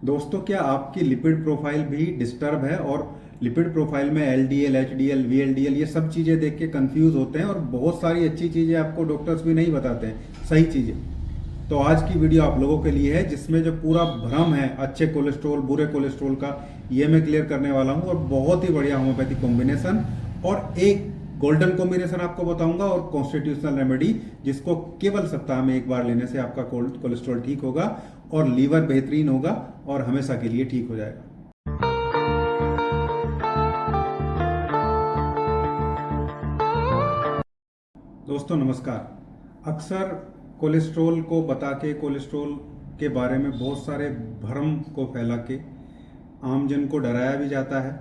दोस्तों, क्या आपकी लिपिड प्रोफाइल भी डिस्टर्ब है और लिपिड प्रोफाइल में एलडीएल, एचडीएल, वीएलडीएल ये सब चीज़ें देख के कंफ्यूज होते हैं और बहुत सारी अच्छी चीज़ें आपको डॉक्टर्स भी नहीं बताते हैं, सही चीज़ें। तो आज की वीडियो आप लोगों के लिए है जिसमें जो पूरा भ्रम है अच्छे कोलेस्ट्रॉल बुरे कोलेस्ट्रॉल का, ये मैं क्लियर करने वाला हूँ। और बहुत ही बढ़िया होम्योपैथिक कॉम्बिनेशन और एक गोल्डन कॉम्बिनेशन आपको बताऊंगा और कॉन्स्टिट्यूशनल रेमेडी जिसको केवल सप्ताह में एक बार लेने से आपका कोलेस्ट्रॉल ठीक होगा और लीवर बेहतरीन होगा और हमेशा के लिए ठीक हो जाएगा। दोस्तों नमस्कार। अक्सर कोलेस्ट्रॉल को बता के कोलेस्ट्रॉल के बारे में बहुत सारे भ्रम को फैला के आमजन को डराया भी जाता है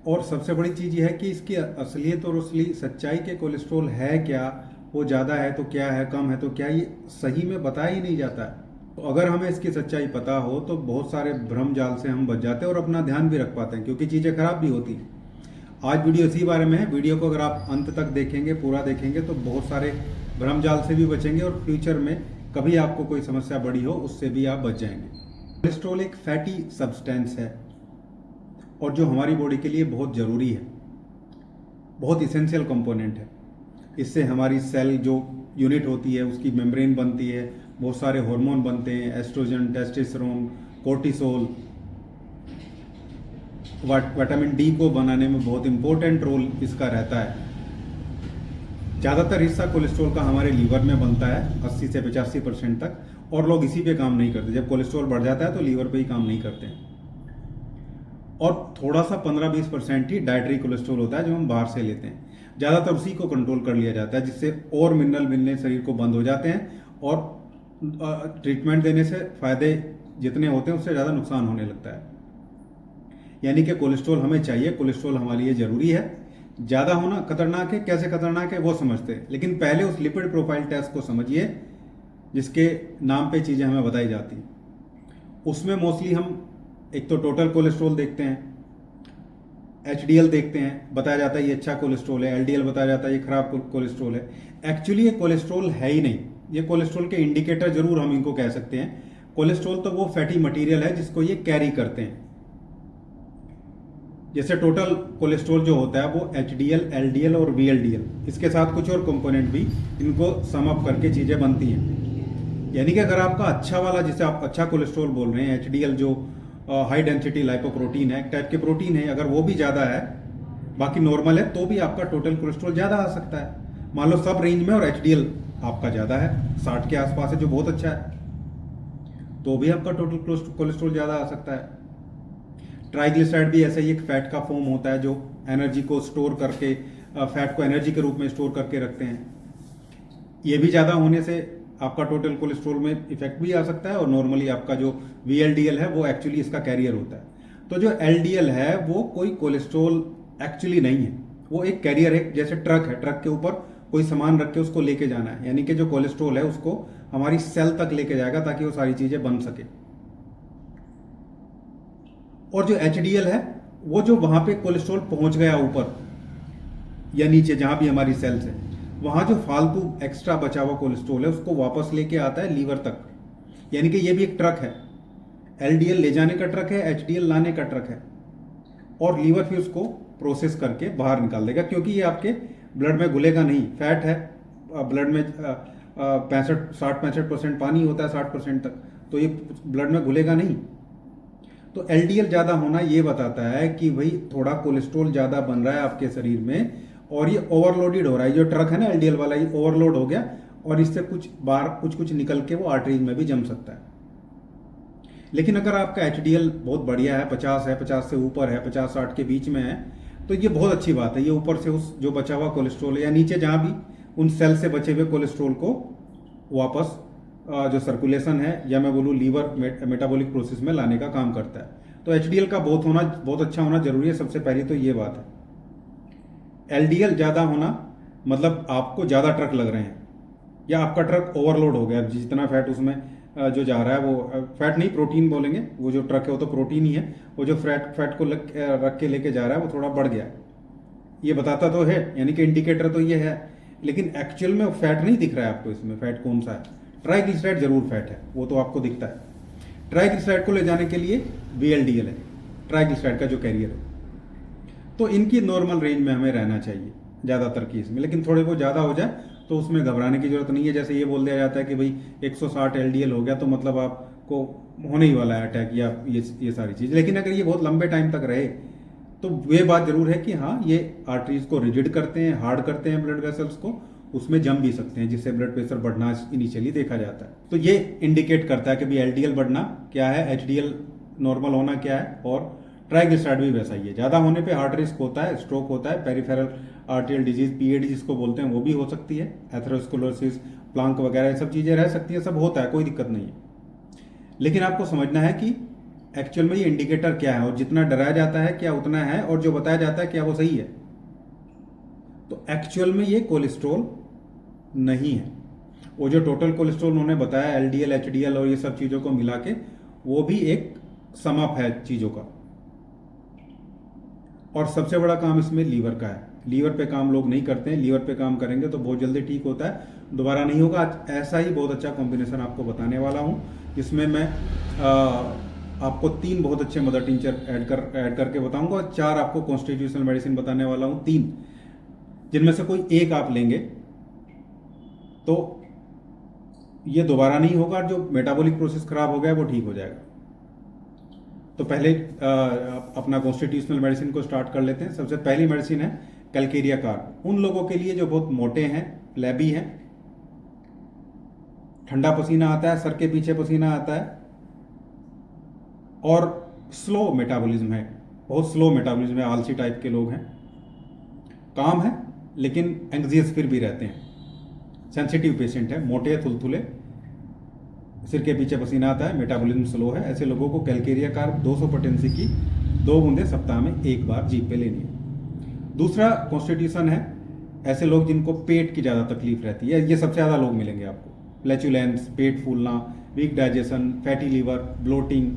और सबसे बड़ी चीज़ यह है कि इसकी असलियत और असली सच्चाई के कोलेस्ट्रॉल है क्या, वो ज़्यादा है तो क्या है, कम है तो क्या, ये सही में बताया ही नहीं जाता है। तो अगर हमें इसकी सच्चाई पता हो तो बहुत सारे भ्रम जाल से हम बच जाते हैं और अपना ध्यान भी रख पाते हैं, क्योंकि चीज़ें खराब भी होती हैं। आज वीडियो इसी बारे में है। वीडियो को अगर आप अंत तक देखेंगे, पूरा देखेंगे, तो बहुत सारे भ्रम जाल से भी बचेंगे और फ्यूचर में कभी आपको कोई समस्या बड़ी हो उससे भी आप बच जाएंगे। कोलेस्ट्रॉल एक फैटी सब्सटेंस है और जो हमारी बॉडी के लिए बहुत ज़रूरी है, बहुत इसेंशियल कंपोनेंट है। इससे हमारी सेल जो यूनिट होती है उसकी मेम्ब्रेन बनती है, बहुत सारे हार्मोन बनते हैं, oestrogen, testosterone, cortisol. Vitamin D को बनाने में बहुत इंपॉर्टेंट रोल इसका रहता है। ज़्यादातर हिस्सा कोलेस्ट्रॉल का हमारे लीवर में बनता है 80 से 85% तक, और लोग इसी पे काम नहीं करते। जब कोलेस्ट्रॉल बढ़ जाता है तो लीवर पे ही काम नहीं करते हैं। और थोड़ा सा 15-20% ही डाइटरी कोलेस्ट्रॉल होता है जो हम बाहर से लेते हैं। ज़्यादातर उसी को कंट्रोल कर लिया जाता है, जिससे और मिनरल मिलने शरीर को बंद हो जाते हैं और ट्रीटमेंट देने से फायदे जितने होते हैं उससे ज़्यादा नुकसान होने लगता है। यानी कि कोलेस्ट्रॉल हमें चाहिए, कोलेस्ट्रॉल हमारे लिए ज़रूरी है। ज़्यादा होना खतरनाक है, कैसे खतरनाक है वो समझते हैं, लेकिन पहले उस लिपिड प्रोफाइल टेस्ट को समझिए जिसके नाम पे चीज़ें हमें बताई जाती हैं। उसमें मोस्टली हम एक तो टोटल कोलेस्ट्रॉल देखते हैं, एचडीएल देखते हैं, बताया जाता है ये अच्छा कोलेस्ट्रॉल है, एलडीएल बताया जाता है ये खराब कोलेस्ट्रॉल है। एक्चुअली ये कोलेस्ट्रॉल है ही नहीं, ये कोलेस्ट्रॉल के इंडिकेटर जरूर हम इनको कह सकते हैं। कोलेस्ट्रॉल तो वो फैटी मटेरियल है जिसको ये कैरी करते हैं। जैसे टोटल कोलेस्ट्रॉल जो होता है वो एचडीएल, एलडीएल और वीएलडीएल, इसके साथ कुछ और कंपोनेंट भी इनको सम अप करके चीज़ें बनती हैं। यानी कि अगर आपका अच्छा वाला, जिसे आप अच्छा कोलेस्ट्रॉल बोल रहे हैं, एचडीएल जो हाई डेंसिटी लाइपोप्रोटीन है, एक टाइप के प्रोटीन है, अगर वो भी ज़्यादा है, बाकी नॉर्मल है, तो भी आपका टोटल कोलेस्ट्रॉल ज़्यादा आ सकता है। मान लो सब रेंज में और एचडीएल आपका ज़्यादा है, 60 के आसपास है, जो बहुत अच्छा है, तो भी आपका टोटल कोलेस्ट्रॉल ज़्यादा आ सकता है। ट्राइग्लिसराइड भी ऐसा ही एक फैट का फॉर्म होता है जो एनर्जी को स्टोर करके, फैट को एनर्जी के रूप में स्टोर करके रखते हैं। ये भी ज़्यादा होने से आपका टोटल कोलेस्ट्रॉल में इफेक्ट भी आ सकता है और नॉर्मली आपका जो वीएलडीएल है वो एक्चुअली इसका कैरियर होता है। तो जो एलडीएल है वो कोई कोलेस्ट्रॉल एक्चुअली नहीं है, वो एक कैरियर है। जैसे ट्रक है, ट्रक के ऊपर कोई सामान रख के उसको लेके जाना है, यानी कि जो कोलेस्ट्रॉल है उसको हमारी सेल तक लेके जाएगा ताकि वो सारी चीज़ें बन सके। और जो एचडीएल है वो जो वहां पे कोलेस्ट्रॉल पहुंच गया ऊपर या नीचे, जहां भी हमारी सेल्स है, वहां जो फालतू एक्स्ट्रा बचा हुआ कोलेस्ट्रॉल है उसको वापस लेके आता है लीवर तक। यानी कि ये भी एक ट्रक है। एलडीएल ले जाने का ट्रक है, एचडीएल लाने का ट्रक है, और लीवर फिर उसको प्रोसेस करके बाहर निकाल देगा, क्योंकि ये आपके ब्लड में घुलेगा नहीं। फैट है, ब्लड में 60-65% पानी होता है, 60% तक, तो ये ब्लड में घुलेगा नहीं। तो एलडीएल ज़्यादा होना ये बताता है कि भाई थोड़ा कोलेस्ट्रॉल ज़्यादा बन रहा है आपके शरीर में और ये ओवरलोडेड हो रहा है। जो ट्रक है ना एलडीएल वाला, ये ओवरलोड हो गया और इससे कुछ बार कुछ निकल के वो आर्टरीज में भी जम सकता है। लेकिन अगर आपका एचडीएल बहुत बढ़िया है, 50 है, 50 से ऊपर है, 50-60 के बीच में है, तो ये बहुत अच्छी बात है। ये ऊपर से उस जो बचा हुआ कोलेस्ट्रॉल है या नीचे जहाँ भी उन सेल से बचे हुए कोलेस्ट्रॉल को वापस जो सर्कुलेशन है, या मैं बोलूँ लीवर मेटाबॉलिक प्रोसेस में लाने का काम करता है। तो एचडीएल का बहुत अच्छा होना जरूरी है। सबसे पहली तो ये बात है। एलडीएल ज़्यादा होना मतलब आपको ज़्यादा ट्रक लग रहे हैं या आपका ट्रक ओवरलोड हो गया, जितना फैट उसमें जो जा रहा है, वो फैट नहीं, प्रोटीन बोलेंगे, वो जो ट्रक है वो तो प्रोटीन ही है, वो जो फैट को रख के लेके जा रहा है वो थोड़ा बढ़ गया, ये बताता तो है, यानी कि इंडिकेटर तो ये है। लेकिन एक्चुअल में फैट नहीं दिख रहा है आपको, इसमें फैट कौन सा है। ट्राइग्लिसराइड जरूर फैट है, वो तो आपको दिखता है। ट्राइग्लिसराइड को ले जाने के लिए VLDL है, ट्राइग्लिसराइड का जो कैरियर है। तो इनकी नॉर्मल रेंज में हमें रहना चाहिए ज़्यादातर केस में, लेकिन थोड़े बहुत ज़्यादा हो जाए तो उसमें घबराने की जरूरत नहीं है। जैसे ये बोल दिया जाता है कि भाई 160 LDL हो गया तो मतलब आपको होने ही वाला है अटैक या ये सारी चीज़। लेकिन अगर ये बहुत लंबे टाइम तक रहे तो ये बात जरूर है कि हाँ, ये आर्टरीज को रिजिड करते हैं, हार्ड करते हैं ब्लड वेसल्स को, उसमें जम भी सकते हैं, जिससे ब्लड प्रेशर बढ़ना इनिशियली देखा जाता है। तो ये इंडिकेट करता है कि भाई LDL बढ़ना क्या है, HDL नॉर्मल होना क्या है, और ट्राइग्लिसराइड भी वैसा ही है। ज़्यादा होने पे हार्ट रिस्क होता है, स्ट्रोक होता है, पेरिफेरल आर्टेरियल डिजीज PAD जिसको बोलते हैं वो भी हो सकती है, एथेरोस्क्लेरोसिस, प्लांक वगैरह ये सब चीज़ें रह सकती है, सब होता है, कोई दिक्कत नहीं है। लेकिन आपको समझना है कि एक्चुअल में ये इंडिकेटर क्या है, और जितना डराया जाता है क्या उतना है, और जो बताया जाता है क्या वो सही है। तो एक्चुअल में ये कोलेस्ट्रॉल नहीं है। वो जो टोटल कोलेस्ट्रॉल उन्होंने बताया LDL HDL और ये सब चीज़ों को मिला के, वो भी एक समअप है चीज़ों का। और सबसे बड़ा काम इसमें लीवर का है। लीवर पे काम लोग नहीं करते हैं, लीवर पे काम करेंगे तो बहुत जल्दी ठीक होता है, दोबारा नहीं होगा। आज ऐसा ही बहुत अच्छा कॉम्बिनेशन आपको बताने वाला हूँ, जिसमें मैं आपको 3 बहुत अच्छे मदर टिंचर ऐड करके बताऊंगा, और 4 आपको कॉन्स्टिट्यूशनल मेडिसिन बताने वाला हूँ, 3 जिनमें से कोई एक आप लेंगे तो ये दोबारा नहीं होगा, जो मेटाबॉलिक प्रोसेस खराब हो गया वो ठीक हो जाएगा। तो पहले अपना कॉन्स्टिट्यूशनल मेडिसिन को स्टार्ट कर लेते हैं। सबसे पहली मेडिसिन है कैलकेरिया कार्ब। उन लोगों के लिए जो बहुत मोटे हैं, फ्लैबी हैं, ठंडा पसीना आता है, सर के पीछे पसीना आता है, और स्लो मेटाबॉलिज्म है, बहुत स्लो मेटाबॉलिज्म है, आलसी टाइप के लोग हैं, काम है लेकिन एंग्जियस फिर भी रहते हैं, सेंसिटिव पेशेंट है, मोटे थुलथुले, सिर के पीछे पसीना आता है, मेटाबॉलिज्म स्लो है, ऐसे लोगों को कैलकेरिया कार्ब 200 पोटेंसी की 2 बूंदें सप्ताह में 1 बार जीभ पे लेनी है। दूसरा कॉन्स्टिट्यूशन है ऐसे लोग जिनको पेट की ज़्यादा तकलीफ रहती है, ये सबसे ज़्यादा लोग मिलेंगे आपको, फ्लैचुलेंस, पेट फूलना, weak digestion, fatty liver, bloating,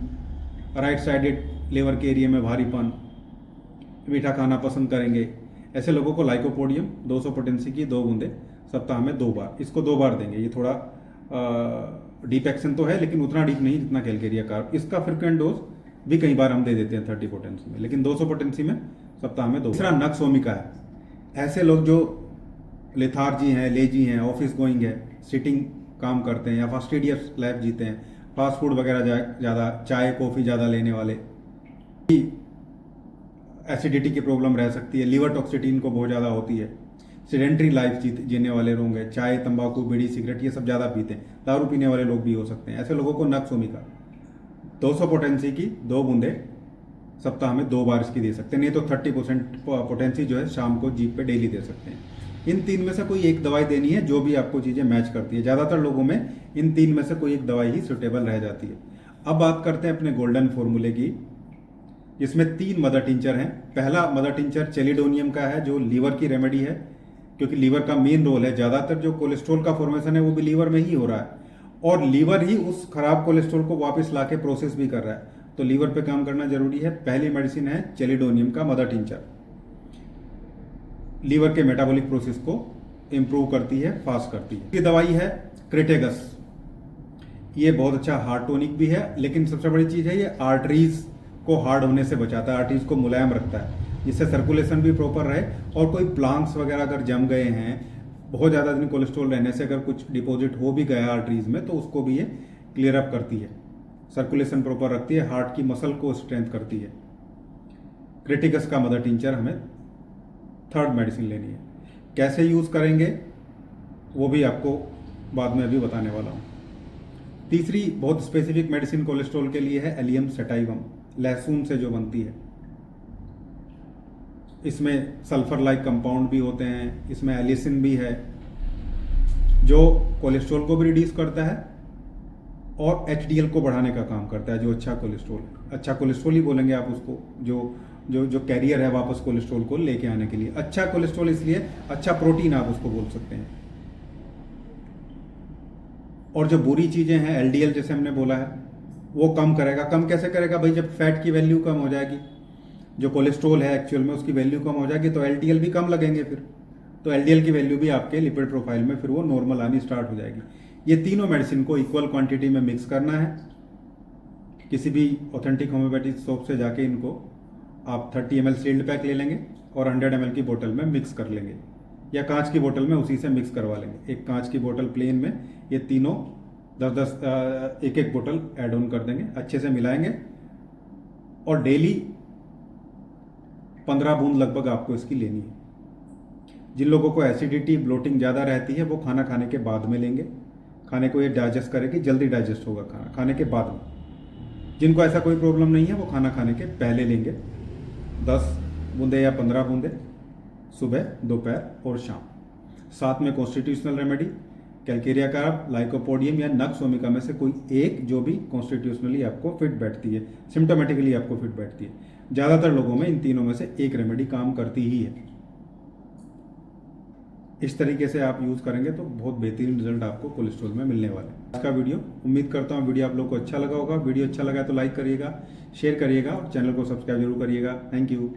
right sided liver के एरिया में भारीपन, मीठा खाना पसंद करेंगे, ऐसे लोगों को लाइकोपोडियम 200 पोटेंसी की 2 बूंदें सप्ताह में 2 बार, इसको 2 बार देंगे। ये थोड़ा डीप एक्शन तो है लेकिन उतना डीप नहीं जितना कैलकेरिया कार्ब। इसका फ्रिक्वेंट डोज भी कई बार हम दे देते हैं 30 पोटेंसी में, लेकिन 200 पोटेंसी में सप्ताह में 2। तीसरा नक्स ओमिका है। ऐसे लोग जो लेथार्जी हैं, लेजी हैं, ऑफिस गोइंग है, सिटिंग काम करते हैं या फास्टिडियस लाइफ जीते हैं, फास्ट फूड वगैरह ज़्यादा, चाय कॉफ़ी ज़्यादा लेने वाले, एसिडिटी की प्रॉब्लम रह सकती है, लीवर टॉक्सिटीन को बहुत ज़्यादा होती है, सेडेंट्री लाइफ जीने वाले लोग हैं, चाय तंबाकू बीड़ी सिगरेट ये सब ज़्यादा पीते हैं, दारू पीने वाले लोग भी हो सकते हैं, ऐसे लोगों को नक्स ओमिका 200 पोटेंसी की 2 बूंदें सप्ताह में 2 बार इसकी दे सकते हैं, नहीं तो 30% पोटेंसी जो है शाम को जीभ पे डेली दे सकते हैं। इन 3 में से कोई एक दवाई देनी है, जो भी आपको चीज़ें मैच करती है। ज़्यादातर लोगों में इन 3 में से कोई एक दवाई ही सुटेबल रह जाती है। अब बात करते हैं अपने गोल्डन फॉर्मूले की, जिसमें 3 मदर टिंचर हैं। पहला मदर टिंचर चेलिडोनियम का है, जो लीवर की रेमेडी है, क्योंकि लीवर का मेन रोल है, ज़्यादातर जो कोलेस्ट्रॉल का फॉर्मेशन है वो भी लीवर में ही हो रहा है, और लीवर ही उस खराब कोलेस्ट्रॉल को वापस लाके प्रोसेस भी कर रहा है, तो लीवर पे काम करना जरूरी है। पहली मेडिसिन है चेलिडोनियम का मदर टिंचर, लीवर के मेटाबॉलिक प्रोसेस को इंप्रूव करती है, फास्ट करती है। ये दवाई है क्रेटेगस, ये बहुत अच्छा हार्ट टॉनिक भी है, लेकिन सबसे बड़ी चीज़ है ये आर्टरीज को हार्ड होने से बचाता है, आर्टरीज को मुलायम रखता है, जिससे सर्कुलेशन भी प्रॉपर रहे, और कोई प्लांक्स वगैरह अगर जम गए हैं, बहुत ज़्यादा दिन कोलेस्ट्रॉल रहने से अगर कुछ डिपॉजिट हो भी गया आर्टरीज में, तो उसको भी ये क्लियर अप करती है, सर्कुलेशन प्रॉपर रखती है, हार्ट की मसल को स्ट्रेंथ करती है। क्रिटिकस का मदर टिंचर हमें 3rd मेडिसिन लेनी है। कैसे यूज़ करेंगे वो भी आपको बाद में अभी बताने वाला हूँ। तीसरी बहुत स्पेसिफिक मेडिसिन कोलेस्ट्रॉल के लिए है एलियम सेटाइवम, लहसुन से जो बनती है। इसमें सल्फर लाइक कंपाउंड भी होते हैं, इसमें एलिसिन भी है, जो कोलेस्ट्रॉल को भी रिड्यूस करता है और HDL को बढ़ाने का काम करता है, जो अच्छा कोलेस्ट्रॉल ही बोलेंगे आप उसको, जो कैरियर है वापस कोलेस्ट्रॉल को लेके आने के लिए। अच्छा कोलेस्ट्रॉल इसलिए अच्छा प्रोटीन आप उसको बोल सकते हैं। और जो बुरी चीज़ें हैं LDL जैसे हमने बोला है, वो कम करेगा। कम कैसे करेगा भाई? जब फैट की वैल्यू कम हो जाएगी, जो कोलेस्ट्रॉल है एक्चुअल में उसकी वैल्यू कम हो जाएगी, तो LDL भी कम लगेंगे फिर, तो LDL की वैल्यू भी आपके लिपिड प्रोफाइल में फिर वो नॉर्मल आनी स्टार्ट हो जाएगी। ये तीनों मेडिसिन को इक्वल क्वांटिटी में मिक्स करना है, किसी भी ऑथेंटिक होम्योपैथिक शॉप से जाके इनको आप 30 ml सील्ड पैक ले लेंगे और 100 ml की बोतल में मिक्स कर लेंगे, या कांच की बोतल में उसी से मिक्स करवा लेंगे। एक कांच की बोतल प्लेन में ये तीनों 10-10 एक बोतल ऐड ऑन कर देंगे, अच्छे से मिलाएंगे और डेली 15 बूंद लगभग आपको इसकी लेनी है। जिन लोगों को एसिडिटी ब्लोटिंग ज़्यादा रहती है वो खाना खाने के बाद में लेंगे, खाने को ये डाइजेस्ट करेगी, जल्दी डाइजेस्ट होगा खाना खाने के बाद में। जिनको ऐसा कोई प्रॉब्लम नहीं है वो खाना खाने के पहले लेंगे, 10 बूंदे या 15 बूंदे सुबह, दोपहर और शाम। साथ में constitutional remedy calcarea carb, lycopodium या नक्स ओमिका में से कोई एक जो भी कॉन्स्टिट्यूशनली आपको फिट बैठती है, सिम्टोमेटिकली आपको फिट बैठती है। ज़्यादातर लोगों में इन तीनों में से एक रेमेडी काम करती ही है। इस तरीके से आप यूज़ करेंगे तो बहुत बेहतरीन रिजल्ट आपको कोलेस्ट्रॉल में मिलने वाला है। आज का वीडियो, उम्मीद करता हूँ वीडियो आप लोग को अच्छा लगा होगा। वीडियो अच्छा लगा तो लाइक करिएगा, शेयर करिएगा और चैनल को सब्सक्राइब जरूर करिएगा। Thank you.